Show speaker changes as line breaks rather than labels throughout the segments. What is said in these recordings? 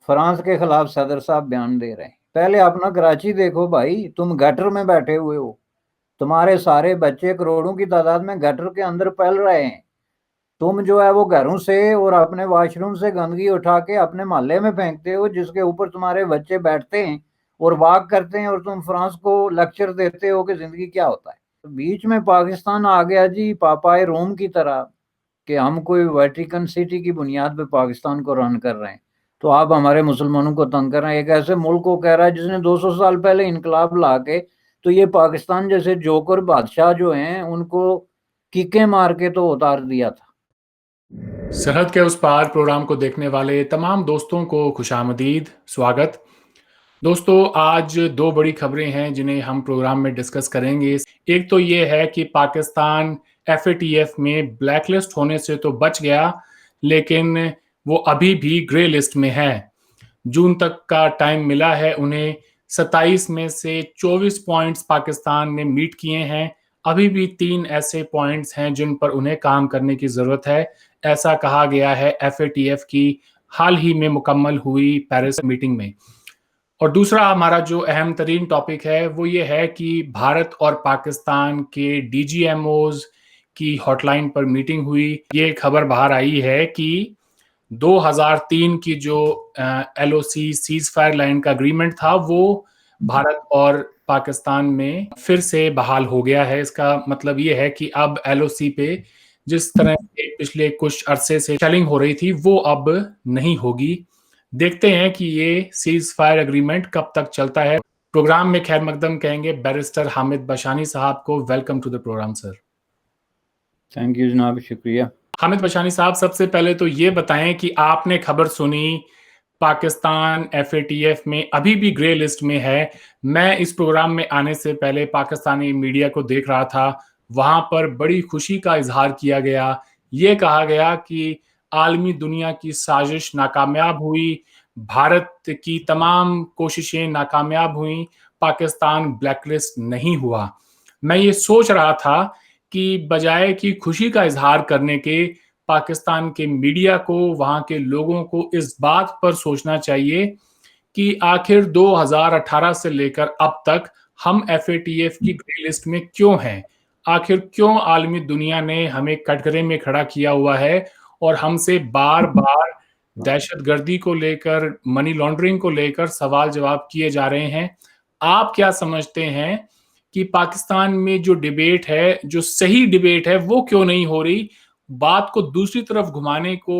France کے خلاف صدر صاحب بیان دے رہے ہیں. پہلے اپنا کراچی دیکھو بھائی, تم گٹر میں بیٹھے ہوئے ہو, تمہارے سارے بچے کروڑوں کی تعداد میں گٹر کے اندر پل رہے ہیں. تم جو ہے وہ گھروں سے اور اپنے واش روم سے گندگی اٹھا کے اپنے محلے میں پھینکتے ہو, جس کے اوپر تمہارے بچے بیٹھتے ہیں اور واک کرتے ہیں, اور تم فرانس کو لیکچر دیتے ہو کہ زندگی کیا ہوتا ہے. بیچ میں پاکستان آ گیا جی پاپائے روم کی طرح, کہ ہم کوئی ویٹیکن سٹی کی بنیاد پہ پاکستان کو رن کر رہے ہیں, تو آپ ہمارے مسلمانوں کو تنگ کر رہے ہیں. ایک ایسے ملک کو کہہ رہا ہے جس نے 200 سال پہلے انقلاب لا کے, تو یہ پاکستان جیسے جوکر بادشاہ جو ہیں ان کو کیکیں مار کے تو اتار دیا تھا.
سرحد کے اس پار پروگرام کو دیکھنے والے تمام دوستوں کو خوش آمدید، سواگت. دوستو، آج دو بڑی خبریں ہیں جنہیں ہم پروگرام میں ڈسکس کریں گے. ایک تو یہ ہے کہ پاکستان FATF میں بلیک لسٹ ہونے سے تو بچ گیا، لیکن وہ ابھی بھی گرے لسٹ میں ہے. جون تک کا ٹائم ملا ہے انہیں. 27 میں سے 24 پوائنٹس پاکستان نے میٹ کیے ہیں. ابھی بھی 3 ایسے پوائنٹس ہیں جن پر انہیں کام کرنے کی ضرورت ہے، ایسا کہا گیا ہے FATF کی حال ہی میں مکمل ہوئی پیرس میٹنگ میں. اور دوسرا ہمارا جو اہم ترین ٹاپک ہے وہ یہ ہے کہ بھارت اور پاکستان کے DGMOs کی ہاٹ لائن پر میٹنگ ہوئی. یہ خبر باہر آئی ہے کہ 2003 کی جو LOC سیز فائر لائن کا اگریمنٹ تھا وہ بھارت اور پاکستان میں پھر سے بحال ہو گیا ہے. اس کا مطلب یہ ہے کہ اب LOC پہ جس طرح پچھلے کچھ عرصے سے چیلنج ہو رہی تھی وہ اب نہیں ہوگی. دیکھتے ہیں کہ یہ سیز فائر اگریمنٹ کب تک چلتا ہے. پروگرام میں خیر مقدم کہیں گے بیرسٹر حامد بشانی صاحب کو. Welcome to the program sir.
Thank you جناب, شکریہ.
حامد بشانی صاحب، سب سے پہلے تو یہ بتائیں کہ آپ نے خبر سنی پاکستان FATF میں ابھی بھی گرے لسٹ میں ہے. میں اس پروگرام میں آنے سے پہلے پاکستانی میڈیا کو دیکھ رہا تھا، وہاں پر بڑی خوشی کا اظہار کیا گیا. یہ کہا گیا کہ عالمی دنیا کی سازش ناکامیاب ہوئی، بھارت کی تمام کوششیں ناکامیاب ہوئیں، پاکستان بلیک لسٹ نہیں ہوا. میں یہ سوچ رہا تھا کہ بجائے کہ خوشی کا اظہار کرنے کے، پاکستان کے میڈیا کو، وہاں کے لوگوں کو اس بات پر سوچنا چاہیے کہ آخر 2018 سے لے کر اب تک ہم FATF کی گرے لسٹ میں کیوں ہیں. آخر کیوں عالمی دنیا نے ہمیں کٹگرے میں کھڑا کیا ہوا ہے اور ہم سے بار بار دہشت گردی کو لے کر، منی لانڈرنگ کو لے کر سوال جواب کیے جا رہے ہیں. آپ کیا سمجھتے ہیں کہ پاکستان میں جو ڈیبیٹ ہے، جو صحیح ڈیبیٹ ہے، وہ کیوں نہیں ہو رہی؟ بات کو دوسری طرف گھمانے کو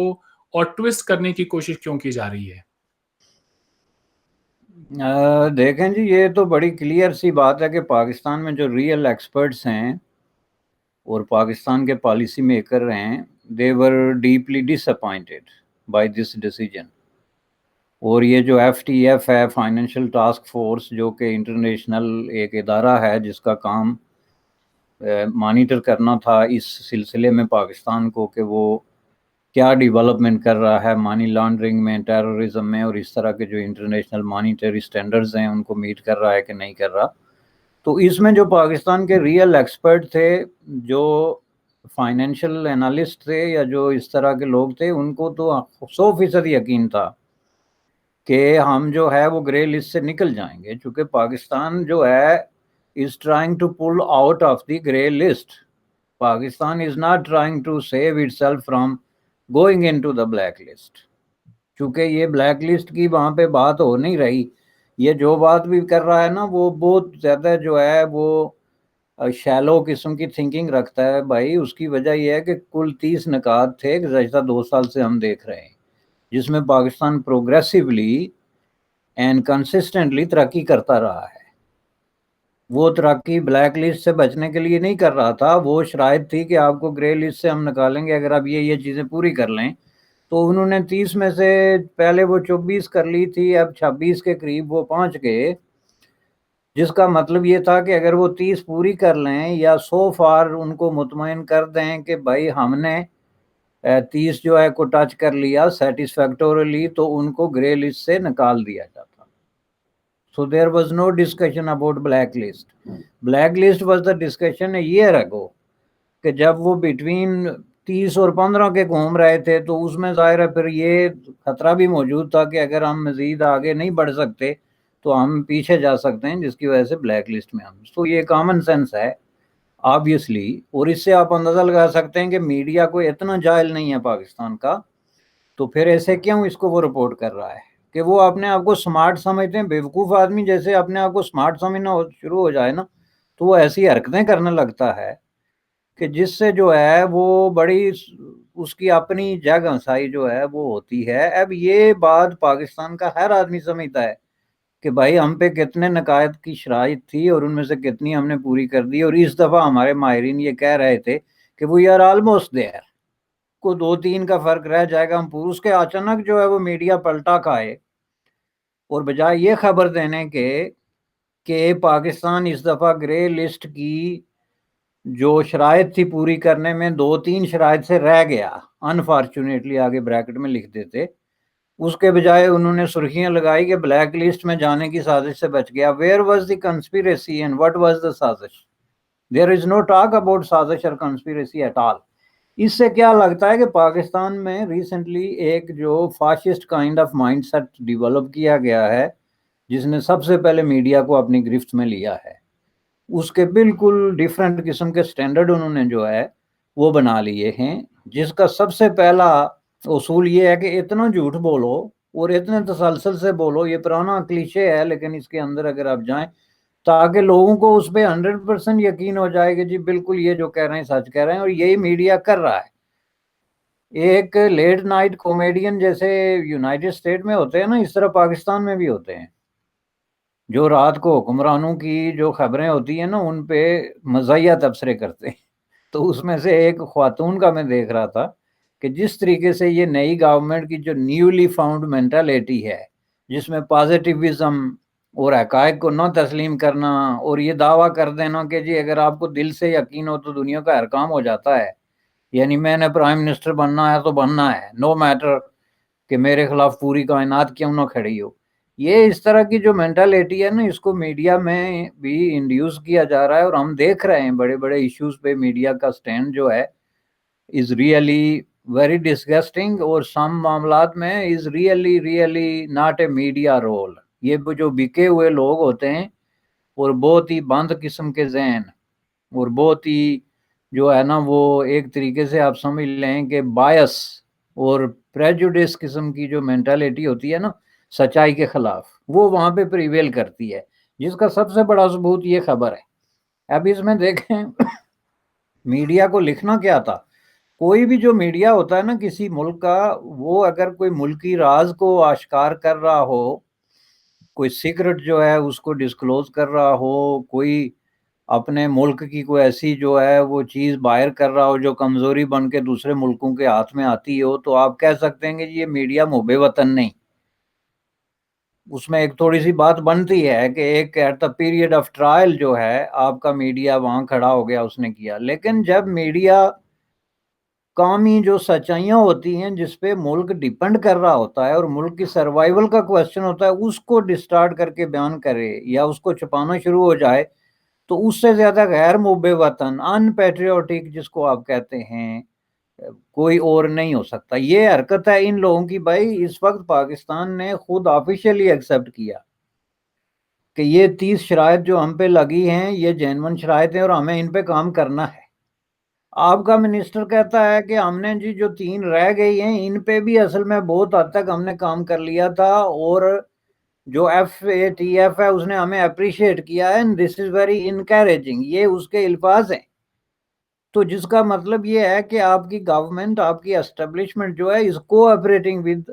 اور ٹویسٹ کرنے کی کوشش کیوں کی جا رہی ہے؟
دیکھیں جی، یہ تو بڑی کلیئر سی بات ہے کہ پاکستان میں جو ریئل ایکسپرٹس ہیں اور پاکستان کے پالیسی میکر ہیں, they were deeply disappointed by this decision. اور یہ جو FTF ہے, فائنینشیل ٹاسک فورس, جو کہ انٹرنیشنل ایک ادارہ ہے جس کا کام مانیٹر کرنا تھا اس سلسلے میں پاکستان کو کہ وہ کیا ڈیولپمنٹ کر رہا ہے منی لانڈرنگ میں, ٹیررزم میں, اور اس طرح کے جو انٹرنیشنل مانیٹری سٹینڈرڈز ہیں ان کو میٹ کر رہا ہے کہ نہیں کر رہا. تو اس میں جو پاکستان کے ریئل ایکسپرٹ تھے, جو فائنینشیل انالسٹ تھے یا جو اس طرح کے لوگ تھے, ان کو تو 100% یقین تھا کہ ہم جو ہے وہ گرے لسٹ سے نکل جائیں گے, چونکہ پاکستان جو ہے is trying to pull out of the grey list. Pakistan is not trying to save itself from going into the black list. چونکہ یہ بلیک لسٹ کی وہاں پہ بات ہو نہیں رہی. یہ جو بات بھی کر رہا ہے نا, وہ بہت زیادہ جو ہے وہ شیلو قسم کی تھنکنگ رکھتا ہے بھائی. اس کی وجہ یہ ہے کہ کل 30 نکات تھے گزشتہ 2 سال سے ہم دیکھ رہے ہیں, جس میں پاکستان پروگریسولی اینڈ کنسسٹنٹلی ترقی کرتا رہا ہے. وہ ترقی بلیک لسٹ سے بچنے کے لیے نہیں کر رہا تھا, وہ شرائط تھی کہ آپ کو گرے لسٹ سے ہم نکالیں گے اگر آپ یہ چیزیں پوری کر لیں. تو انہوں نے 30 میں سے پہلے وہ 24 کر لی تھی, اب 26 کے قریب وہ پہنچ گئے, جس کا مطلب یہ تھا کہ اگر وہ 30 پوری کر لیں یا سو فار ان کو مطمئن کر دیں کہ بھائی ہم نے 30 جو ہے کو ٹچ کر لیا سیٹسفیکٹوریلی, تو ان کو گرے لسٹ سے نکال دیا جاتا. So there was no discussion about blacklist. Blacklist was the discussion a year ago, کہ جب وہ between 30 اور 15 کے گھوم رہے تھے، تو اس میں ظاہر ہے پھر یہ خطرہ بھی موجود تھا کہ اگر ہم مزید آگے نہیں بڑھ سکتے تو ہم پیچھے جا سکتے ہیں، جس کی وجہ سے بلیک لسٹ میں ہم. تو یہ کامن سینس ہے آبویسلی. اور اس سے آپ اندازہ لگا سکتے ہیں کہ میڈیا کوئی اتنا جاہل نہیں ہے پاکستان کا، تو پھر ایسے کیوں اس کو وہ رپورٹ کر رہا ہے کہ وہ اپنے آپ کو سمارٹ سمجھتے ہیں. بیوقوف آدمی جیسے اپنے آپ کو سمارٹ سمجھنا شروع ہو جائے نا، تو وہ ایسی حرکتیں کرنے لگتا ہے کہ جس سے جو ہے وہ بڑی اس کی اپنی جگ ہنسائی جو ہے وہ ہوتی ہے. اب یہ بات پاکستان کا ہر آدمی سمجھتا ہے کہ بھائی ہم پہ کتنے نقائص کی شرائط تھی اور ان میں سے کتنی ہم نے پوری کر دی. اور اس دفعہ ہمارے ماہرین یہ کہہ رہے تھے کہ وہ یار آلموسٹ دیئر، کو 2-3 کا فرق رہ جائے گا ہم پورے. اس کے اچانک جو ہے وہ میڈیا پلٹا کھائے، اور بجائے یہ خبر دینے کے کہ پاکستان اس دفعہ گرے لسٹ کی جو شرائط تھی پوری کرنے میں 2-3 شرائط سے رہ گیا، انفارچونیٹلی آگے بریکٹ میں لکھ دیتے، اس کے بجائے انہوں نے سرخیاں لگائی کہ بلیک لسٹ میں جانے کی سازش سے بچ گیا. Where was the conspiracy and what was the سازش؟ دیر از نو ٹاک اباؤٹ سازش اور کنسپیریسی ایٹ آل. اس سے کیا لگتا ہے کہ پاکستان میں ریسنٹلی ایک جو fascist kind of mind set develop کیا گیا ہے، جس نے سب سے پہلے میڈیا کو اپنی گرفت میں لیا ہے. اس کے بالکل ڈیفرنٹ قسم کے سٹینڈرڈ انہوں نے جو ہے وہ بنا لیے ہیں، جس کا سب سے پہلا اصول یہ ہے کہ اتنا جھوٹ بولو اور اتنے تسلسل سے بولو. یہ پرانا کلیشے ہے لیکن اس کے اندر اگر آپ جائیں تاکہ لوگوں کو اس پہ 100% یقین ہو جائے کہ جی بالکل یہ جو کہہ رہے ہیں سچ کہہ رہے ہیں. اور یہی میڈیا کر رہا ہے. ایک لیٹ نائٹ کامیڈین جیسے یونائٹڈ اسٹیٹ میں ہوتے ہیں نا، اس طرح پاکستان میں بھی ہوتے ہیں، جو رات کو حکمرانوں کی جو خبریں ہوتی ہیں نا ان پہ مزاحیہ تبصرے کرتے ہیں. تو اس میں سے ایک خاتون کا میں دیکھ رہا تھا کہ جس طریقے سے یہ نئی گورنمنٹ کی جو نیولی فاؤنڈ مینٹالٹی ہے، جس میں پازیٹیوزم اور حقائق کو نہ تسلیم کرنا اور یہ دعویٰ کر دینا کہ جی اگر آپ کو دل سے یقین ہو تو دنیا کا ہر کام ہو جاتا ہے، یعنی میں نے پرائم منسٹر بننا ہے تو بننا ہے، نو میٹر کہ میرے خلاف پوری کائنات کیوں نہ کھڑی ہو. یہ اس طرح کی جو مینٹالٹی ہے نا، اس کو میڈیا میں بھی انڈیوس کیا جا رہا ہے. اور ہم دیکھ رہے ہیں بڑے بڑے ایشوز پہ میڈیا کا سٹینڈ جو ہے از ریئلی ویری ڈسگسٹنگ، اور سم معاملات میں is really really not a media role. یہ جو بکے ہوئے لوگ ہوتے ہیں اور بہت ہی بند قسم کے ذہن اور بہت ہی جو ہے نا وہ ایک طریقے سے آپ سمجھ لیں کہ بایس اور پریجوڈس قسم کی جو مینٹالٹی ہوتی ہے نا سچائی کے خلاف، وہ وہاں پہ پریویل کرتی ہے، جس کا سب سے بڑا ثبوت یہ خبر ہے. اب اس میں دیکھیں میڈیا کو لکھنا کیا تھا. کوئی بھی جو میڈیا ہوتا ہے نا کسی ملک کا، وہ اگر کوئی ملکی راز کو آشکار کر رہا ہو، کوئی سیکرٹ جو ہے اس کو ڈسکلوز کر رہا ہو، کوئی اپنے ملک کی کوئی ایسی جو ہے وہ چیز باہر کر رہا ہو جو کمزوری بن کے دوسرے ملکوں کے ہاتھ میں آتی ہو، تو آپ کہہ سکتے ہیں کہ یہ میڈیا محب وطن نہیں. اس میں ایک تھوڑی سی بات بنتی ہے کہ ایک at the period of trial جو ہے آپ کا میڈیا وہاں کھڑا ہو گیا، اس نے کیا. لیکن جب میڈیا قومی جو سچائیاں ہوتی ہیں جس پہ ملک ڈیپینڈ کر رہا ہوتا ہے اور ملک کی سروائیول کا کوشچن ہوتا ہے، اس کو ڈسٹارٹ کر کے بیان کرے یا اس کو چھپانا شروع ہو جائے، تو اس سے زیادہ غیر محب وطن، ان پیٹریوٹک جس کو آپ کہتے ہیں، کوئی اور نہیں ہو سکتا. یہ حرکت ہے ان لوگوں کی. بھائی اس وقت پاکستان نے خود آفیشیلی ایکسپٹ کیا کہ یہ 30 شرائط جو ہم پہ لگی ہیں یہ جینون شرائط ہیں اور ہمیں ان پہ کام کرنا ہے. آپ کا منسٹر کہتا ہے کہ ہم نے جی جو 3 رہ گئی ہیں ان پہ بھی اصل میں بہت حد تک ہم نے کام کر لیا تھا، اور جو FATF ہے اس نے ہمیں اپریشیٹ کیا ہے، دس از ویری انکریجنگ. یہ اس کے الفاظ ہیں. تو جس کا مطلب یہ ہے کہ آپ کی گورنمنٹ، آپ کی اسٹیبلشمنٹ جو ہے is cooperating with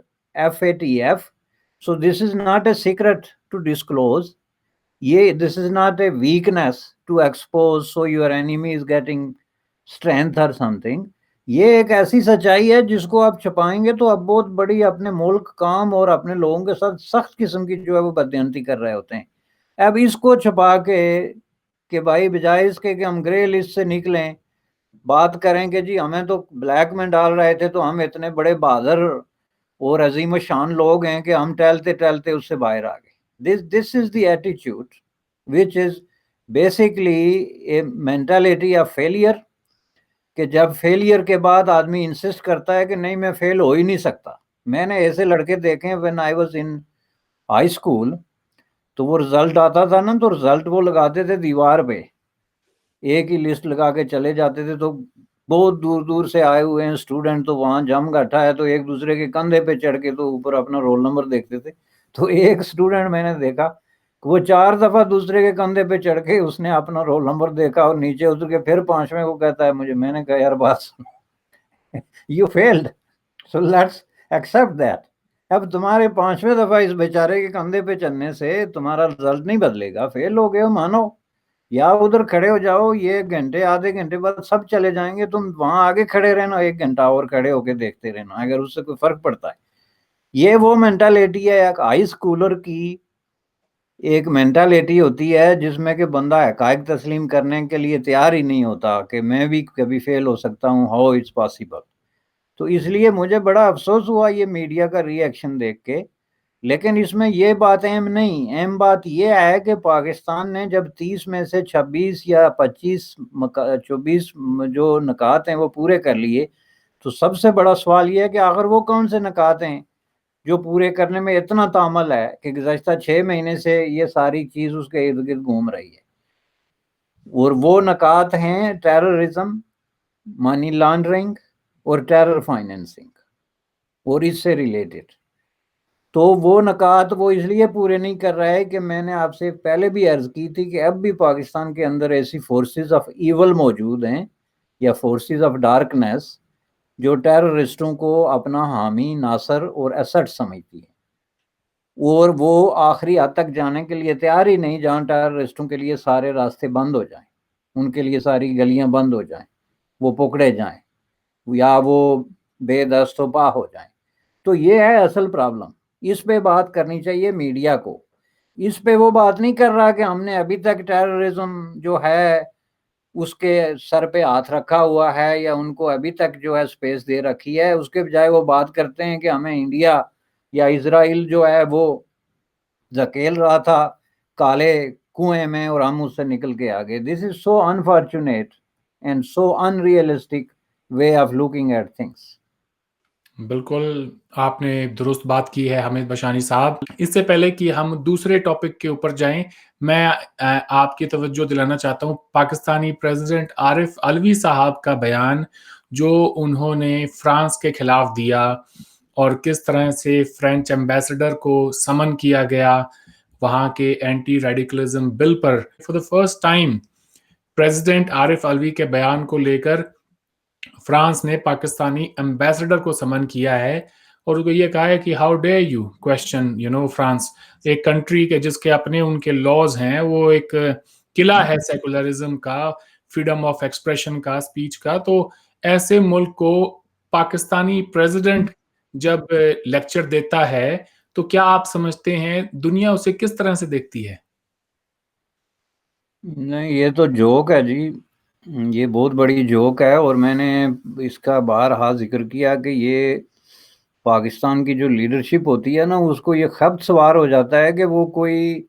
FATF. So this is not a secret to disclose. یہ this is not a weakness to expose so your enemy is getting strength or some thing. یہ ایک ایسی سچائی ہے جس کو آپ چھپائیں گے تو آپ بہت بڑی اپنے ملک کام اور اپنے لوگوں کے ساتھ سخت قسم کی جو ہے وہ بددیانتی کر رہے ہوتے ہیں. اب اس کو چھپا کے کہ بھائی بجائے اس کے کہ ہم گرے لسٹ سے نکلیں، بات کریں کہ جی ہمیں تو بلیک میں ڈال رہے تھے تو ہم اتنے بڑے بہادر اور عظیم شان لوگ ہیں کہ ہم ٹہلتے ٹہلتے اس سے باہر آ گئے. This is the attitude which is basically a mentality of failure. کہ جب فیلئر کے بعد آدمی انسسٹ کرتا ہے کہ نہیں میں فیل ہو ہی نہیں سکتا. میں نے ایسے لڑکے دیکھے when I was in high school, تو وہ رزلٹ آتا تھا نا تو رزلٹ وہ لگاتے تھے دیوار پہ، ایک ہی لسٹ لگا کے چلے جاتے تھے. تو بہت دور دور سے آئے ہوئے ہیں اسٹوڈنٹ، تو وہاں جم گٹھا ہے تو ایک دوسرے کے کندھے پہ چڑھ کے تو اوپر اپنا رول نمبر دیکھتے تھے. تو ایک اسٹوڈنٹ میں نے دیکھا وہ 4 دفعہ دوسرے کے کندھے پہ چڑھ کے اس نے اپنا رول نمبر دیکھا اور نیچے اتر کے پھر 5ویں کو کہتا ہے مجھے. میں نے کہا یار بات سنو، you field, so let's accept that. اب تمہارے 5ویں دفعہ اس بیچارے کے کندھے پہ چلنے سے تمہارا رزلٹ نہیں بدلے گا. فیل ہو گئے ہو مانو، یا ادھر کھڑے ہو جاؤ، یہ گھنٹے آدھے گھنٹے بعد سب چلے جائیں گے، تم وہاں آگے کھڑے رہنا 1 گھنٹہ اور کھڑے ہو کے دیکھتے رہنا اگر اس سے کوئی فرق پڑتا ہے. یہ وہ مینٹالٹی ہے ایک ہائی اسکولر کی، ایک مینٹالٹی ہوتی ہے جس میں کہ بندہ حقائق تسلیم کرنے کے لیے تیار ہی نہیں ہوتا کہ میں بھی کبھی فیل ہو سکتا ہوں، ہاؤ اٹس پاسبل. تو اس لیے مجھے بڑا افسوس ہوا یہ میڈیا کا ری ایکشن دیکھ کے. لیکن اس میں یہ بات اہم نہیں، اہم بات یہ ہے کہ پاکستان نے جب 30 میں سے 26 یا 24 جو نکات ہیں وہ پورے کر لیے، تو سب سے بڑا سوال یہ ہے کہ آخر وہ کون سے نکات ہیں جو پورے کرنے میں اتنا تامل ہے کہ گزشتہ 6 مہینے سے یہ ساری چیز اس کے ارد گرد گھوم رہی ہے. اور وہ نکات ہیں ٹیررزم، منی لانڈرنگ اور ٹیرر فائنینسنگ اور اس سے ریلیٹڈ. تو وہ نکات وہ اس لیے پورے نہیں کر رہا ہے کہ میں نے آپ سے پہلے بھی عرض کی تھی کہ اب بھی پاکستان کے اندر ایسی فورسز آف ایول موجود ہیں یا فورسز آف ڈارکنیس جو ٹیررسٹوں کو اپنا حامی، ناصر اور ایسٹ سمجھتی ہے، اور وہ آخری حد تک جانے کے لیے تیار ہی نہیں جہاں ٹیررسٹوں کے لیے سارے راستے بند ہو جائیں، ان کے لیے ساری گلیاں بند ہو جائیں، وہ پکڑے جائیں یا وہ بے دست و پا ہو جائیں. تو یہ ہے اصل پرابلم. اس پہ بات کرنی چاہیے میڈیا کو. اس پہ وہ بات نہیں کر رہا کہ ہم نے ابھی تک ٹیررزم جو ہے اس کے سر پہ ہاتھ رکھا ہوا ہے یا ان کو ابھی تک جو ہے سپیس دے رکھی ہے. اس کے بجائے وہ بات کرتے ہیں کہ ہمیں انڈیا یا اسرائیل جو ہے وہ دھکیل رہا تھا کالے کنویں میں اور ہم اس سے نکل کے آگے. This is so unfortunate and so unrealistic way of looking at things.
بالکل آپ نے درست بات کی ہے حمید بشانی صاحب. اس سے پہلے کہ ہم دوسرے ٹاپک کے اوپر جائیں، میں آپ کی توجہ دلانا چاہتا ہوں پاکستانی پریزیڈنٹ عارف علوی صاحب کا بیان جو انہوں نے فرانس کے خلاف دیا اور کس طرح سے فرینچ ایمبیسڈر کو سمن کیا گیا وہاں کے اینٹی ریڈیکلزم بل پر. For the first time president Arif Alvi کے بیان کو لے کر فرانس نے پاکستانی ایمبیسڈر کو سمن کیا ہے اور ان کو یہ کہا ہے کہ how dare you question France, ایک کنٹری کے جس کے اپنے ان کے لاز ہیں، وہ ایک قلعہ ہے سیکولرزم کا، فریڈم آف ایکسپریشن کا، اسپیچ کا. تو ایسے ملک کو پاکستانی پریزیڈنٹ جب لیکچر دیتا ہے تو کیا آپ سمجھتے ہیں دنیا اسے کس طرح سے دیکھتی ہے؟
نہیں، یہ تو جوک ہے جی، یہ بہت بڑی جوک ہے. اور میں نے اس کا بارہا ذکر کیا کہ یہ پاکستان کی جو لیڈرشپ ہوتی ہے نا اس کو یہ خبت سوار ہو جاتا ہے کہ وہ کوئی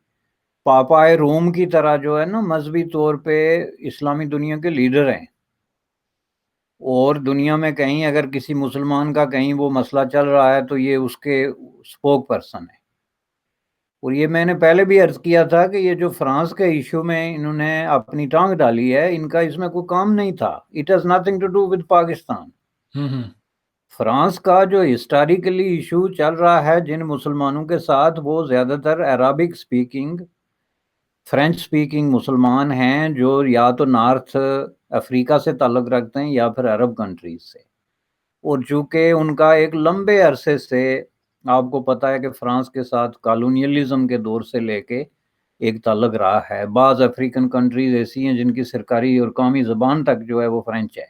پاپائے روم کی طرح جو ہے نا مذہبی طور پہ اسلامی دنیا کے لیڈر ہیں، اور دنیا میں کہیں اگر کسی مسلمان کا کہیں وہ مسئلہ چل رہا ہے تو یہ اس کے اسپوک پرسن ہے. اور یہ میں نے پہلے بھی عرض کیا تھا کہ یہ جو فرانس کے ایشو میں انہوں نے اپنی ٹانگ ڈالی ہے، ان کا اس میں کوئی کام نہیں تھا. It has nothing to do with Pakistan. France کا جو ہسٹوریکلی ایشو چل رہا ہے جن مسلمانوں کے ساتھ، وہ زیادہ تر عربک سپیکنگ، فرینچ سپیکنگ مسلمان ہیں جو یا تو نارتھ افریقہ سے تعلق رکھتے ہیں یا پھر عرب کنٹریز سے. اور چونکہ ان کا ایک لمبے عرصے سے آپ کو پتہ ہے کہ فرانس کے ساتھ کالونیلزم کے دور سے لے کے ایک تعلق رہا ہے. بعض افریقن کنٹریز ایسی ہیں جن کی سرکاری اور قومی زبان تک جو ہے وہ فرینچ ہے.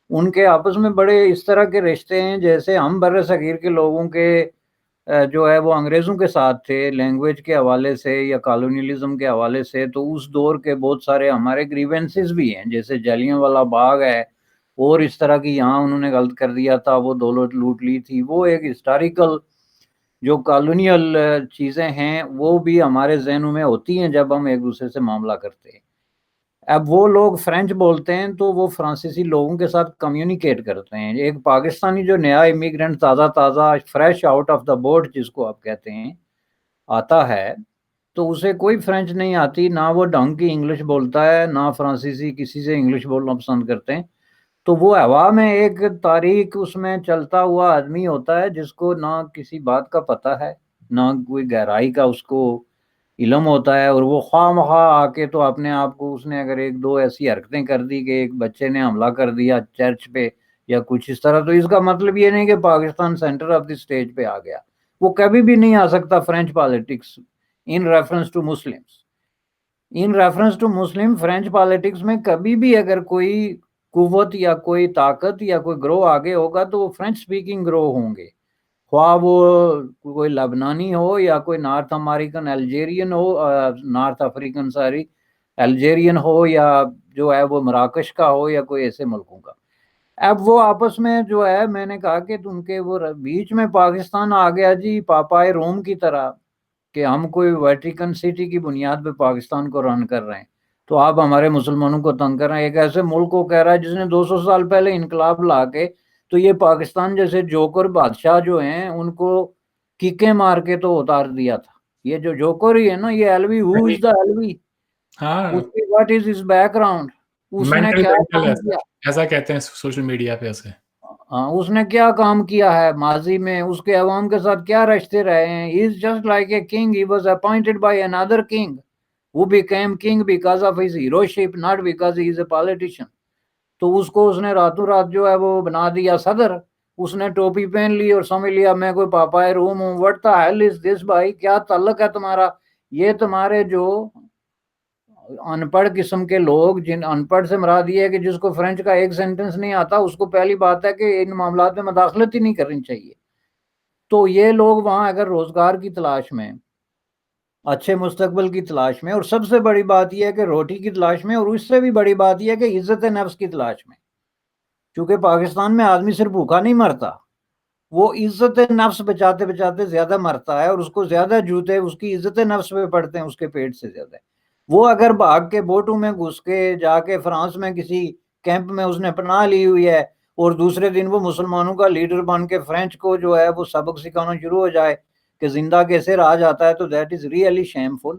ان کے آپس میں بڑے اس طرح کے رشتے ہیں جیسے ہم بر صغیر کے لوگوں کے جو ہے وہ انگریزوں کے ساتھ تھے لینگویج کے حوالے سے یا کالونیلزم کے حوالے سے. تو اس دور کے بہت سارے ہمارے گریونسز بھی ہیں، جیسے جلیاں والا باغ ہے اور اس طرح کی یہاں انہوں نے غلط کر دیا تھا، وہ دولت لوٹ لی تھی. وہ ایک ہسٹوریکل جو کالونیل چیزیں ہیں وہ بھی ہمارے ذہنوں میں ہوتی ہیں جب ہم ایک دوسرے سے معاملہ کرتے ہیں. اب وہ لوگ فرینچ بولتے ہیں تو وہ فرانسیسی لوگوں کے ساتھ کمیونیکیٹ کرتے ہیں. ایک پاکستانی جو نیا امیگرینٹ تازہ تازہ fresh out of the board جس کو آپ کہتے ہیں آتا ہے تو اسے کوئی فرینچ نہیں آتی, نہ وہ ڈھنگ کی انگلش بولتا ہے, نہ فرانسیسی کسی سے انگلش بولنا پسند کرتے ہیں. تو وہ ہوا میں ایک تاریخ اس میں چلتا ہوا آدمی ہوتا ہے جس کو نہ کسی بات کا پتہ ہے, نہ کوئی گہرائی کا اس کو علم ہوتا ہے, اور وہ خواہ مخواہ آ کے تو اپنے آپ کو اس نے اگر ایک دو ایسی حرکتیں کر دی کہ ایک بچے نے حملہ کر دیا چرچ پہ یا کچھ اس طرح, تو اس کا مطلب یہ نہیں کہ Pakistan centre of the stage پہ آ گیا. وہ کبھی بھی نہیں آ سکتا French politics in reference to Muslims. In reference to Muslim French politics میں کبھی بھی اگر کوئی قوت یا کوئی طاقت یا کوئی گروہ آگے ہوگا تو وہ فرینچ سپیکنگ گروہ ہوں گے, خواہ وہ کوئی لبنانی ہو یا کوئی نارتھ امریکن الجیرین ہو, نارتھ افریقن ساری الجیرین ہو, یا جو ہے وہ مراکش کا ہو یا کوئی ایسے ملکوں کا. اب وہ آپس میں جو ہے میں نے کہا کہ ان کے وہ بیچ میں پاکستان آ گیا جی پاپائے روم کی طرح کہ ہم کوئی ویٹیکن سٹی کی بنیاد پہ پاکستان کو رن کر رہے ہیں, تو آپ ہمارے مسلمانوں کو تنگ کر رہے ہیں. ایک ایسے ملک کو کہہ رہا ہے جس نے 200 سال پہلے انقلاب لا کے, تو یہ پاکستان جیسے جوکر بادشاہ جو ہیں ان کو کیکیں مار کے تو اتار دیا تھا. یہ جو جوکر ہی ہے نا, یہ الوی, ہو از دا الوی,
ہاں,
اس کی what is his background, اس نے
مینٹل
کیا
مینٹل
کام کیا.
ایسا کہتے ہیں سوشل میڈیا پہ اسے.
ہاں, اس نے کیا کام کیا ہے ماضی میں, اس کے عوام کے ساتھ کیا رشتے رہے ہیں. He is just like a king, he was appointed by another king who became king because of his heroship, not because he is a politician. تو اس کو اس نے راتوں رات جو ہے وہ بنا دیا صدر. اس نے ٹوپی پہن لی اور سمجھ لیا میں کوئی پاپائے روم ہوں. وٹ دا ہیل از دس بھائی, کیا تعلق ہے تمہارا. یہ تمہارے جو ان پڑھ قسم کے لوگ, جن ان پڑھ سے مراد یہ ہے کہ جس کو فرینچ کا ایک سینٹنس نہیں آتا, اس کو پہلی بات ہے کہ ان معاملات میں مداخلت ہی نہیں کرنی چاہیے. تو یہ لوگ وہاں اگر روزگار کی تلاش میں, اچھے مستقبل کی تلاش میں, اور سب سے بڑی بات یہ ہے کہ روٹی کی تلاش میں, اور اس سے بھی بڑی بات یہ ہے کہ عزت نفس کی تلاش میں, کیونکہ پاکستان میں آدمی صرف بھوکا نہیں مرتا, وہ عزت نفس بچاتے بچاتے زیادہ مرتا ہے, اور اس کو زیادہ جوتے اس کی عزت نفس پہ پڑتے ہیں اس کے پیٹ سے زیادہ. وہ اگر بھاگ کے بوٹوں میں گھس کے جا کے فرانس میں کسی کیمپ میں اس نے پناہ لی ہوئی ہے, اور دوسرے دن وہ مسلمانوں کا لیڈر بن کے فرینچ کو جو ہے وہ سبق سکھانا شروع ہو جائے کہ زندہ کیسے رہا جاتا ہے, تو دیٹ از ریئلی شیمفل.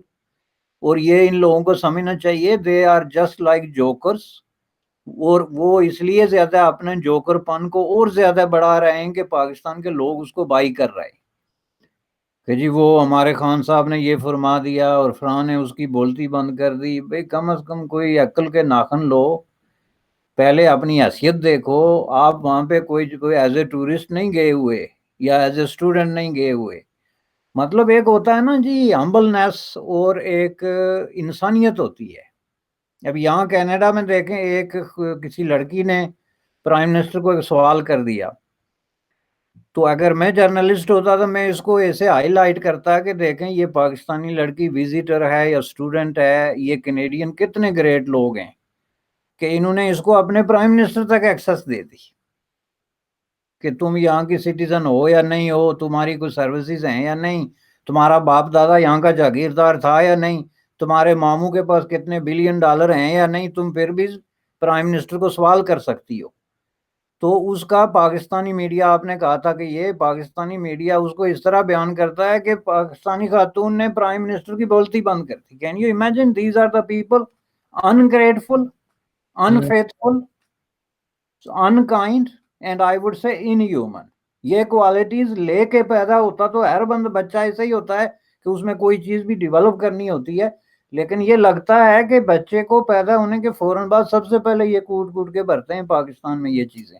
اور یہ ان لوگوں کو سمجھنا چاہیے, دے آر جسٹ لائک جوکرس, اور وہ اس لیے زیادہ اپنے جوکر پن کو اور زیادہ بڑھا رہے ہیں کہ پاکستان کے لوگ اس کو بائی کر رہے ہیں کہ جی وہ ہمارے خان صاحب نے یہ فرما دیا اور فرحان نے اس کی بولتی بند کر دی. بھئی کم از کم کوئی عقل کے ناخن لو, پہلے اپنی حیثیت دیکھو. آپ وہاں پہ کوئی ایز اے ٹورسٹ نہیں گئے ہوئے یا ایز اے اسٹوڈنٹ نہیں گئے ہوئے. مطلب ایک ہوتا ہے نا جی ہمبلنیس, اور ایک انسانیت ہوتی ہے. اب یہاں کینیڈا میں دیکھیں, ایک کسی لڑکی نے پرائم منسٹر کو ایک سوال کر دیا, تو اگر میں جرنلسٹ ہوتا تو میں اس کو ایسے ہائی لائٹ کرتا کہ دیکھیں یہ پاکستانی لڑکی وزٹر ہے یا اسٹوڈنٹ ہے, یہ کینیڈین کتنے گریٹ لوگ ہیں کہ انہوں نے اس کو اپنے پرائم منسٹر تک ایکسس دے دی کہ تم یہاں کی سٹیزن ہو یا نہیں ہو, تمہاری کوئی سروسز ہیں یا نہیں, تمہارا باپ دادا یہاں کا جاگیردار تھا یا نہیں, تمہارے ماموں کے پاس کتنے بلین ڈالر ہیں یا نہیں, تم پھر بھی پرائم منسٹر کو سوال کر سکتی ہو. تو اس کا پاکستانی میڈیا, آپ نے کہا تھا کہ یہ پاکستانی میڈیا اس کو اس طرح بیان کرتا ہے کہ پاکستانی خاتون نے پرائم منسٹر کی بولتی بند کر دی. Can you imagine, these are the people, ungrateful, unfaithful, unkind, and I would say inhuman. یہ کوالٹیز لے کے پیدا ہوتا تو ہر بند بچہ ایسا ہی ہوتا ہے کہ اس میں کوئی چیز بھی ڈیولپ کرنی ہوتی ہے, لیکن یہ لگتا ہے کہ بچے کو پیدا ہونے کے فوراً بعد سب سے پہلے یہ کوٹ کوٹ کے بھرتے ہیں پاکستان میں یہ چیزیں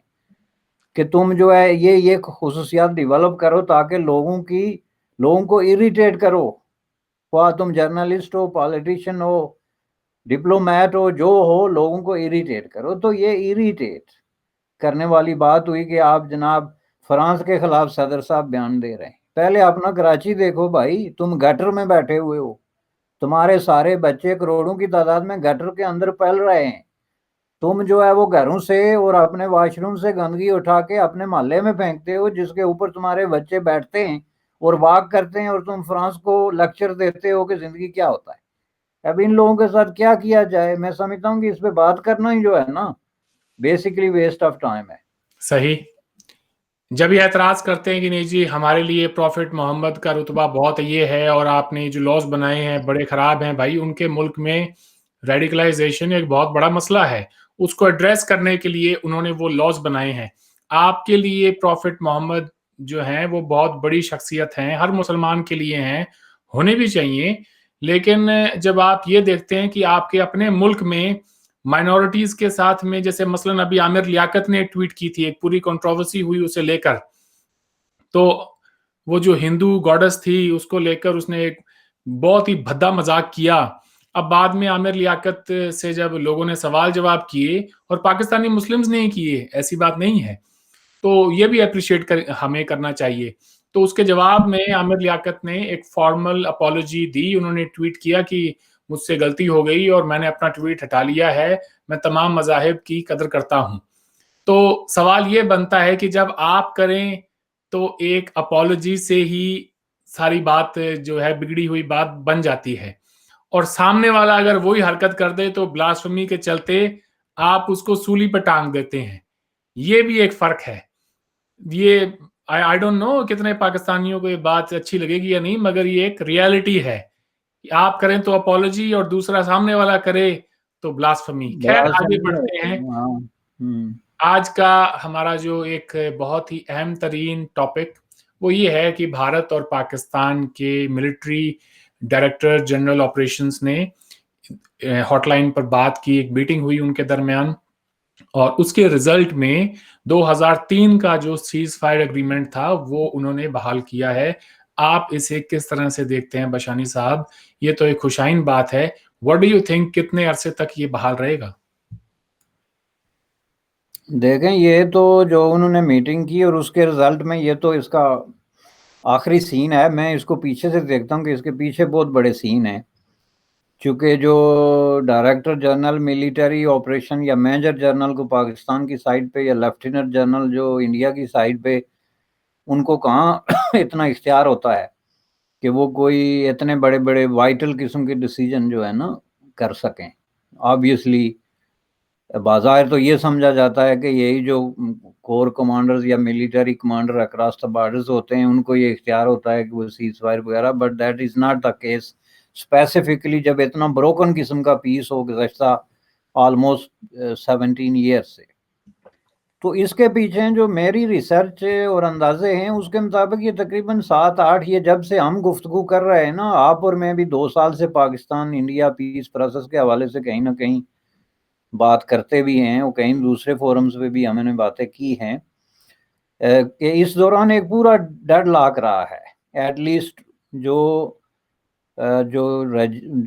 کہ تم جو ہے یہ خصوصیات ڈیولپ کرو تاکہ لوگوں کو اریٹیٹ کرو, خواہ تم جرنلسٹ ہو, پالیٹیشین ہو, ڈپلومیٹ ہو, جو ہو, لوگوں کو اریٹیٹ کرو. تو یہ اریٹیٹ کرنے والی بات ہوئی کہ آپ جناب فرانس کے خلاف صدر صاحب بیان دے رہے ہیں. پہلے اپنا کراچی دیکھو بھائی, تم گٹر میں بیٹھے ہوئے ہو, تمہارے سارے بچے کروڑوں کی تعداد میں گٹر کے اندر پل رہے ہیں, تم جو ہے وہ گھروں سے اور اپنے واش روم سے گندگی اٹھا کے اپنے محلے میں پھینکتے ہو جس کے اوپر تمہارے بچے بیٹھتے ہیں اور واک کرتے ہیں, اور تم فرانس کو لیکچر دیتے ہو کہ زندگی کیا ہوتا ہے. اب ان لوگوں کے ساتھ کیا کیا جائے؟ میں سمجھتا ہوں کہ اس پہ بات کرنا ہی جو ہے نا بیسیکلی ویسٹ آف ٹائم ہے.
صحیح. جب یہ اعتراض کرتے ہیں کہ نہیں جی ہمارے لیے پروفٹ محمد کا رتبہ بہت یہ ہے اور آپ نے جو لاز بنائے ہیں بڑے خراب ہیں، بھائی ان کے ملک میں ریڈیکلائزیشن ایک بہت بڑا مسئلہ ہے، اس کو ایڈریس کرنے کے لیے انہوں نے وہ لاز بنائے ہیں. آپ کے لیے پروفٹ محمد جو ہیں وہ بہت بڑی شخصیت ہیں، ہر مسلمان کے لیے ہیں، ہونے بھی چاہیے. لیکن جب آپ یہ دیکھتے ہیں کہ آپ کے اپنے ملک میں مائنورٹیز کے ساتھ میں، جیسے مثلا ابھی عامر لیاقت نے ٹویٹ کی تھی، ایک پوری کنٹروورسی ہوئی اسے لے کر، تو وہ جو ہندو گاڈس تھی اس کو لے کر اس نے ایک بہت ہی بھدا مذاق کیا. اب بعد میں عامر لیاقت سے جب لوگوں نے سوال جواب کیے اور پاکستانی مسلمز نے کیے، ایسی بات نہیں ہے، تو یہ بھی اپریشیٹ ہمیں کرنا چاہیے. تو اس کے جواب میں عامر لیاقت نے ایک فارمل اپالوجی دی. انہوں نے ٹویٹ کیا کہ مجھ سے غلطی ہو گئی اور میں نے اپنا ٹویٹ ہٹا لیا ہے، میں تمام مذاہب کی قدر کرتا ہوں. تو سوال یہ بنتا ہے کہ جب آپ کریں تو ایک اپالوجی سے ہی ساری بات جو ہے بگڑی ہوئی بات بن جاتی ہے، اور سامنے والا اگر وہی حرکت کر دے تو بلاسفمی کے چلتے آپ اس کو سولی پہ ٹانگ دیتے ہیں. یہ بھی ایک فرق ہے. یہ آئی ڈونٹ نو کتنے پاکستانیوں کو یہ بات اچھی لگے گی یا نہیں، مگر یہ ایک ریالٹی ہے کہ آپ کریں تو اپالوجی اور دوسرا سامنے والا کرے تو بلاسفمی. خیر
بڑا
آگے
سمجھ
بڑھتے ہیں.
ہاں.
آج کا ہمارا جو ایک بہت ہی اہم ترین ٹاپک وہ یہ ہے کہ بھارت اور پاکستان کے ملٹری ڈائریکٹر جنرل آپریشنز نے ہاٹ لائن پر بات کی، ایک میٹنگ ہوئی ان کے درمیان، اور اس کے رزلٹ میں 2003 کا جو سیز فائر اگریمنٹ تھا وہ انہوں نے بحال کیا ہے. آپ اسے کس طرح سے دیکھتے ہیں بشانی صاحب؟ یہ تو ایک خوشائن بات ہے. واٹ ڈو یو تھنک کتنے عرصے تک یہ بحال رہے گا؟
دیکھیں یہ تو جو انہوں نے میٹنگ کی اور اس کے رزلٹ میں یہ تو اس کا آخری سین ہے. میں اس کو پیچھے سے دیکھتا ہوں کہ اس کے پیچھے بہت بڑے سین ہیں، چونکہ جو ڈائریکٹر جنرل ملٹری آپریشن یا میجر جنرل کو پاکستان کی سائڈ پہ یا لیفٹیننٹ جنرل جو انڈیا کی سائڈ پہ، ان کو کہاں اتنا اختیار ہوتا ہے کہ وہ کوئی اتنے بڑے بڑے وائٹل قسم کے ڈیسیجن جو ہے نا کر سکیں. آبویسلی بظاہر تو یہ سمجھا جاتا ہے کہ یہی جو کور کمانڈرز یا military commander across the borders ہوتے ہیں ان کو یہ اختیار ہوتا ہے کہ وہ سیز فائر وغیرہ، but that is not the case. Specifically جب اتنا بروکن قسم کا پیس ہو گزشتہ آلموسٹ 17 ایئر سے، تو اس کے پیچھے جو میری ریسرچ اور اندازے ہیں اس کے مطابق یہ تقریباً 7-8، یہ جب سے ہم گفتگو کر رہے ہیں نا، آپ اور میں بھی 2 سال سے پاکستان انڈیا پیس پروسیس کے حوالے سے کہیں نہ کہیں بات کرتے بھی ہیں، اور کہیں دوسرے فورمز پہ بھی ہم نے باتیں کی ہیں کہ اس دوران ایک پورا ڈیڈ لاک رہا ہے. ایٹ لیسٹ جو جو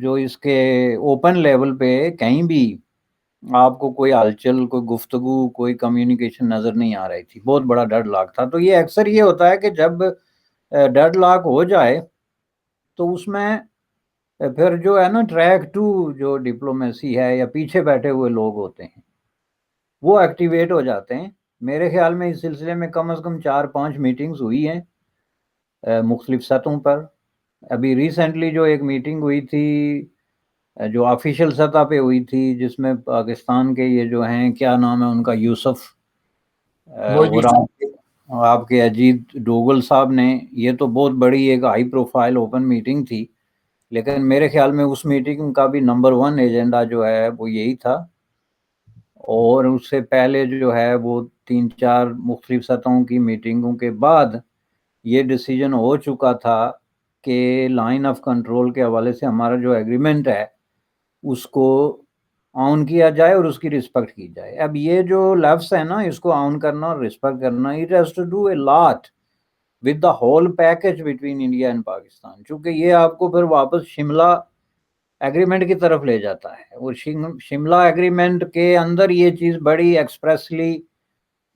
جو اس کے اوپن لیول پہ کہیں بھی آپ کو کوئی ہلچل، کوئی گفتگو، کوئی کمیونیکیشن نظر نہیں آ رہی تھی. بہت بڑا ڈیڈ لاک تھا. تو یہ اکثر یہ ہوتا ہے کہ جب ڈیڈ لاک ہو جائے تو اس میں پھر جو ہے نا ٹریک ٹو جو ڈپلومیسی ہے یا پیچھے بیٹھے ہوئے لوگ ہوتے ہیں وہ ایکٹیویٹ ہو جاتے ہیں. میرے خیال میں اس سلسلے میں کم از کم 4-5 میٹنگز ہوئی ہیں مختلف سطحوں پر. ابھی ریسنٹلی جو ایک میٹنگ ہوئی تھی جو آفیشیل سطح پہ ہوئی تھی، جس میں پاکستان کے یہ جو ہیں کیا نام ہے ان کا، یوسف اور آپ کے اجیت ڈوگل صاحب نے، یہ تو بہت بڑی ایک ہائی پروفائل اوپن میٹنگ تھی. لیکن میرے خیال میں اس میٹنگ کا بھی نمبر 1 ایجنڈا جو ہے وہ یہی تھا. اور اس سے پہلے جو ہے وہ 3-4 مختلف سطحوں کی میٹنگوں کے بعد یہ ڈیسیجن ہو چکا تھا کہ لائن آف کنٹرول کے حوالے سے ہمارا جو ایگریمنٹ ہے اس کو آن کیا جائے اور اس کی رسپیکٹ کی جائے. اب یہ جو لفظ ہے نا، اس کو آن کرنا اور رسپیکٹ کرنا، it has to do a lot with the whole package between India and Pakistan, چونکہ یہ آپ کو پھر واپس شملہ ایگریمنٹ کی طرف لے جاتا ہے. اور شملہ ایگریمنٹ کے اندر یہ چیز بڑی ایکسپریسلی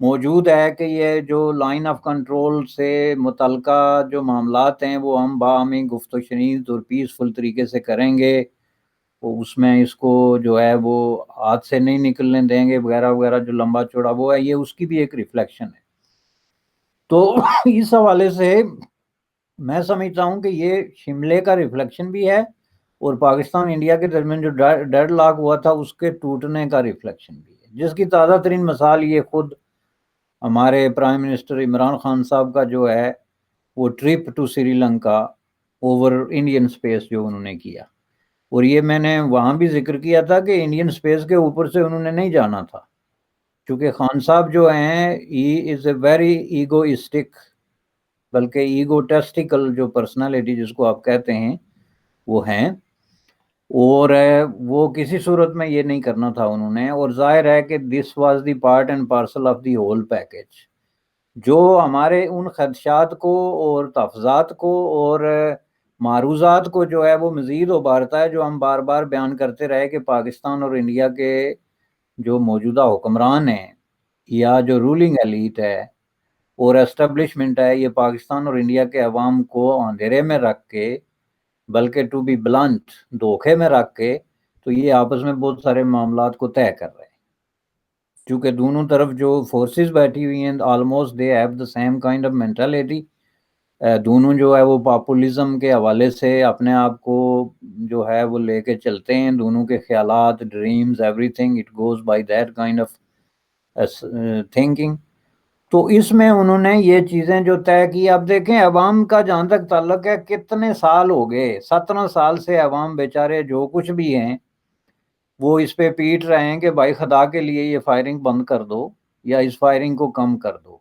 موجود ہے کہ یہ جو لائن آف کنٹرول سے متعلقہ جو معاملات ہیں وہ ہم باہمی گفت و شنید اور پیسفل طریقے سے کریں گے، اس میں اس کو جو ہے وہ ہاتھ سے نہیں نکلنے دیں گے وغیرہ وغیرہ، جو لمبا چوڑا وہ ہے، یہ اس کی بھی ایک ریفلیکشن ہے. تو اس حوالے سے میں سمجھتا ہوں کہ یہ شملے کا ریفلیکشن بھی ہے اور پاکستان انڈیا کے درمیان جو ڈیڈ لاک ہوا تھا اس کے ٹوٹنے کا ریفلیکشن بھی ہے، جس کی تازہ ترین مثال یہ خود ہمارے پرائم منسٹر عمران خان صاحب کا جو ہے وہ trip to Sri Lanka over Indian space جو انہوں نے کیا، اور یہ میں نے وہاں بھی ذکر کیا تھا کہ انڈین سپیس کے اوپر سے انہوں نے نہیں جانا تھا، کیونکہ خان صاحب جو ہیں he is a very egoistic, بلکہ ایگوٹیسٹیکل جو پرسنالٹی جس کو آپ کہتے ہیں وہ ہیں، اور وہ کسی صورت میں یہ نہیں کرنا تھا انہوں نے، اور ظاہر ہے کہ this was the part and parcel of the whole package جو ہمارے ان خدشات کو اور تحفظات کو اور معروضات کو جو ہے وہ مزید ابھارتا ہے، جو ہم بار بار بیان کرتے رہے کہ پاکستان اور انڈیا کے جو موجودہ حکمران ہیں یا جو رولنگ ایلیٹ ہے اور اسٹیبلشمنٹ ہے، یہ پاکستان اور انڈیا کے عوام کو اندھیرے میں رکھ کے، بلکہ ٹو بی بلنٹ دھوکے میں رکھ کے، تو یہ آپس میں بہت سارے معاملات کو طے کر رہے ہیں، چونکہ دونوں طرف جو فورسز بیٹھی ہوئی ہیں almost they have the same kind of mentality, دونوں جو ہے وہ پاپولزم کے حوالے سے اپنے آپ کو جو ہے وہ لے کے چلتے ہیں، دونوں کے خیالات، dreams, every thing it goes by that kind of thinking. تو اس میں انہوں نے یہ چیزیں جو طے کی، اب دیکھیں عوام کا جہاں تک تعلق ہے کتنے سال ہو گئے، 17 سال سے عوام بیچارے جو کچھ بھی ہیں وہ اس پہ پیٹ رہے ہیں کہ بھائی خدا کے لیے یہ فائرنگ بند کر دو یا اس فائرنگ کو کم کر دو۔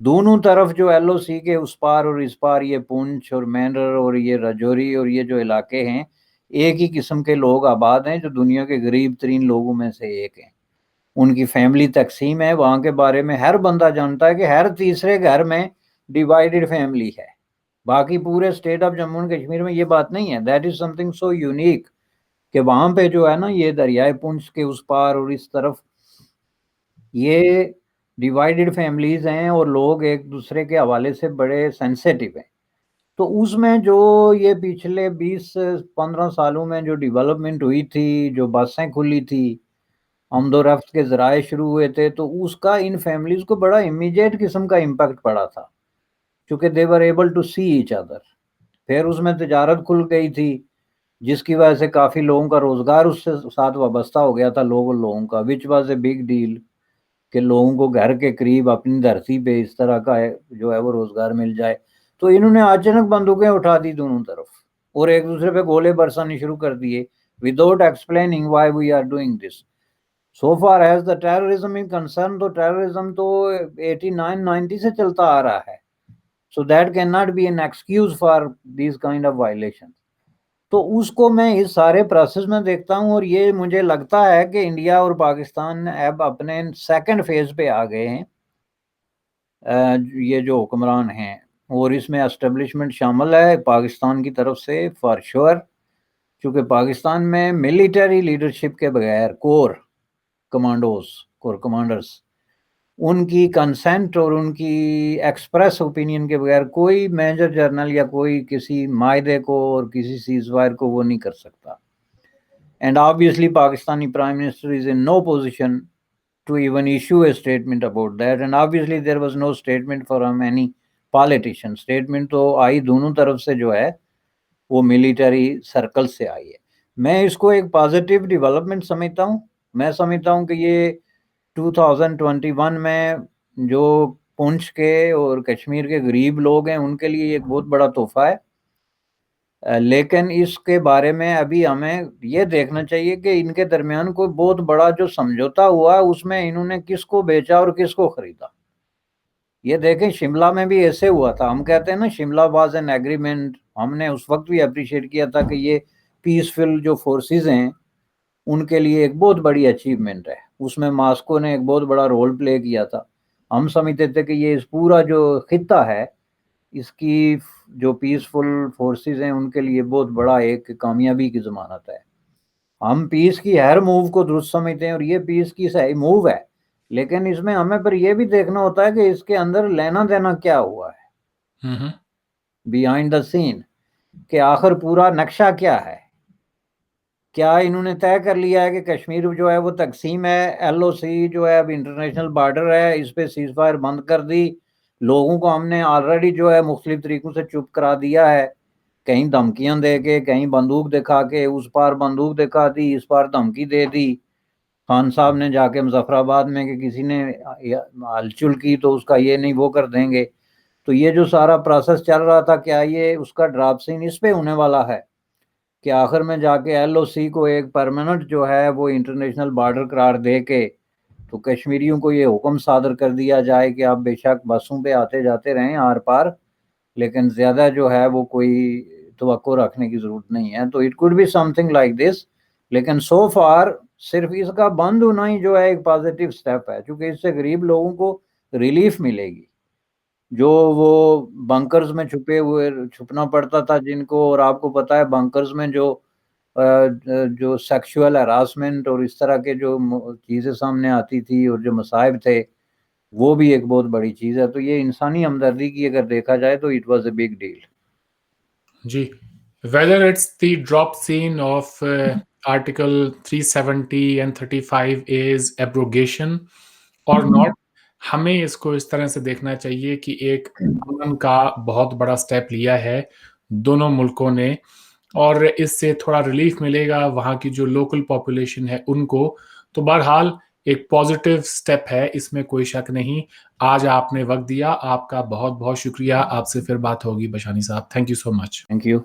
دونوں طرف جو ایل او سی کے اس پار اور اس پار، یہ پونچھ اور مینر اور یہ رجوری اور یہ جو علاقے ہیں، ایک ہی قسم کے لوگ آباد ہیں جو دنیا کے غریب ترین لوگوں میں سے ایک ہیں، ان کی فیملی تقسیم ہے، وہاں کے بارے میں ہر بندہ جانتا ہے کہ ہر تیسرے گھر میں ڈیوائیڈڈ فیملی ہے، باقی پورے state of Jammu and Kashmir میں یہ بات نہیں ہے۔ That is some thing so unique کہ وہاں پہ جو ہے نا یہ دریائے پونچھ کے اس پار اور اس طرف یہ ڈیوائیڈڈ فیملیز ہیں اور لوگ ایک دوسرے کے حوالے سے بڑے سینسیٹیو ہیں۔ تو اس میں جو یہ پچھلے 20-15 سالوں میں جو ڈیولپمنٹ ہوئی تھی، جو بسیں کھلی تھی، آمد و رفت کے ذرائع شروع ہوئے تھے، تو اس کا ان فیملیز کو بڑا امیجیٹ قسم کا امپیکٹ پڑا تھا، کیونکہ they were able to see each other. پھر اس میں تجارت کھل گئی تھی جس کی وجہ سے کافی لوگوں کا روزگار اس سے ساتھ وابستہ ہو گیا تھا، لوگوں کا، which was a big deal کہ لوگوں کو گھر کے قریب اپنی دھرتی پہ اس طرح کا جو ہے وہ روزگار مل جائے۔ تو انہوں نے اچانک بندوقیں اٹھا دی دونوں طرف اور ایک دوسرے پہ گولے برسانے شروع کر دیے without explaining why we are doing this. So far as the terrorism is concern, تو ٹیررزم تو 89-90 سے چلتا آ رہا ہے، so that can not be an excuse for these kind of violation. تو اس کو میں اس سارے پروسیس میں دیکھتا ہوں، اور یہ مجھے لگتا ہے کہ انڈیا اور پاکستان اب اپنے سیکنڈ فیز پہ آ گئے ہیں، یہ جو حکمران ہیں، اور اس میں اسٹیبلشمنٹ شامل ہے پاکستان کی طرف سے فار شور، کیونکہ پاکستان میں ملٹری لیڈرشپ کے بغیر کور کمانڈرز ان کی کنسنٹ اور ان کی ایکسپریس اوپینین کے بغیر کوئی میجر جرنل یا کوئی کسی معاہدے کو اور کسی سیز فائر کو وہ نہیں کر سکتا۔ And obviously Pakistani prime minister is in no position to even issue a statement about that, and obviously there was no statement from any politician. Statement تو آئی دونوں طرف سے جو ہے وہ ملٹری سرکل سے آئی ہے۔ میں اس کو ایک پازیٹیو ڈیولپمنٹ سمجھتا ہوں، میں سمجھتا ہوں کہ یہ 2021 میں جو پونچھ کے اور کشمیر کے غریب لوگ ہیں ان کے لیے ایک بہت بڑا تحفہ ہے، لیکن اس کے بارے میں ابھی ہمیں یہ دیکھنا چاہیے کہ ان کے درمیان کوئی بہت بڑا جو سمجھوتا ہوا اس میں انہوں نے کس کو بیچا اور کس کو خریدا۔ یہ دیکھیں شملہ میں بھی ایسے ہوا تھا، ہم کہتے ہیں نا شملہ واز این ایگریمنٹ، ہم نے اس وقت بھی اپریشیٹ کیا تھا کہ یہ پیسفل جو فورسز ہیں ان کے لیے ایک بہت بڑی اچیومنٹ ہے، اس میں ماسکو نے ایک بہت بڑا رول پلے کیا تھا۔ ہم سمجھتے تھے کہ یہ اس پورا جو خطہ ہے اس کی جو پیسفل فورسز ہیں ان کے لیے بہت بڑا ایک کامیابی کی ضمانت ہے۔ ہم پیس کی ہر موو کو درست سمجھتے ہیں اور یہ پیس کی صحیح موو ہے، لیکن اس میں ہمیں پھر یہ بھی دیکھنا ہوتا ہے کہ اس کے اندر لینا دینا کیا ہوا ہے بیہائنڈ دا سین، کہ آخر پورا نقشہ کیا ہے۔ کیا انہوں نے طے کر لیا ہے کہ کشمیر جو ہے وہ تقسیم ہے، ایل او سی جو ہے اب انٹرنیشنل بارڈر ہے، اس پہ سیز فائر بند کر دی، لوگوں کو ہم نے آلریڈی جو ہے مختلف طریقوں سے چپ کرا دیا ہے کہیں دھمکیاں دے کے، کہیں بندوق دکھا کے، اس پار بندوق دکھا دی، اس پار دھمکی دے دی. خان صاحب نے جا کے مظفر آباد میں کہ کسی نے ہلچل کی تو اس کا یہ نہیں وہ کر دیں گے. تو یہ جو سارا پروسیس چل رہا تھا، کیا یہ اس کا ڈراپ سین اس پہ ہونے والا ہے کہ آخر میں جا کے ایل او سی کو ایک پرماننٹ جو ہے وہ انٹرنیشنل بارڈر قرار دے کے تو کشمیریوں کو یہ حکم صادر کر دیا جائے کہ آپ بے شک بسوں پہ آتے جاتے رہیں آر پار، لیکن زیادہ جو ہے وہ کوئی توقع رکھنے کی ضرورت نہیں ہے. تو it could be something like this. لیکن سو فار صرف اس کا بند ہونا ہی جو ہے ایک پازیٹیو سٹیپ ہے، کیونکہ اس سے غریب لوگوں کو ریلیف ملے گی. جو وہ بنکرز میں چھپنا پڑتا تھا جن کو، اور آپ کو پتا ہے بنکرز میں جو سیکشول ہراسمنٹ اور اس طرح کے جو چیزیں سامنے آتی تھی اور جو مصائب تھے، وہ بھی ایک بہت بڑی چیز ہے. تو یہ انسانی ہمدردی کی اگر دیکھا جائے تو it was a big deal.
جی، whether it's the drop scene of Article 370 and 35A's abrogation or not, ہمیں اس کو اس طرح سے دیکھنا چاہیے کہ ایک امن کا بہت بڑا سٹیپ لیا ہے دونوں ملکوں نے، اور اس سے تھوڑا ریلیف ملے گا وہاں کی جو لوکل پاپولیشن ہے ان کو. تو بہرحال ایک پازیٹیو سٹیپ ہے، اس میں کوئی شک نہیں. آج آپ نے وقت دیا، آپ کا بہت بہت شکریہ. آپ سے پھر بات ہوگی بشانی صاحب. Thank you so much.
Thank you.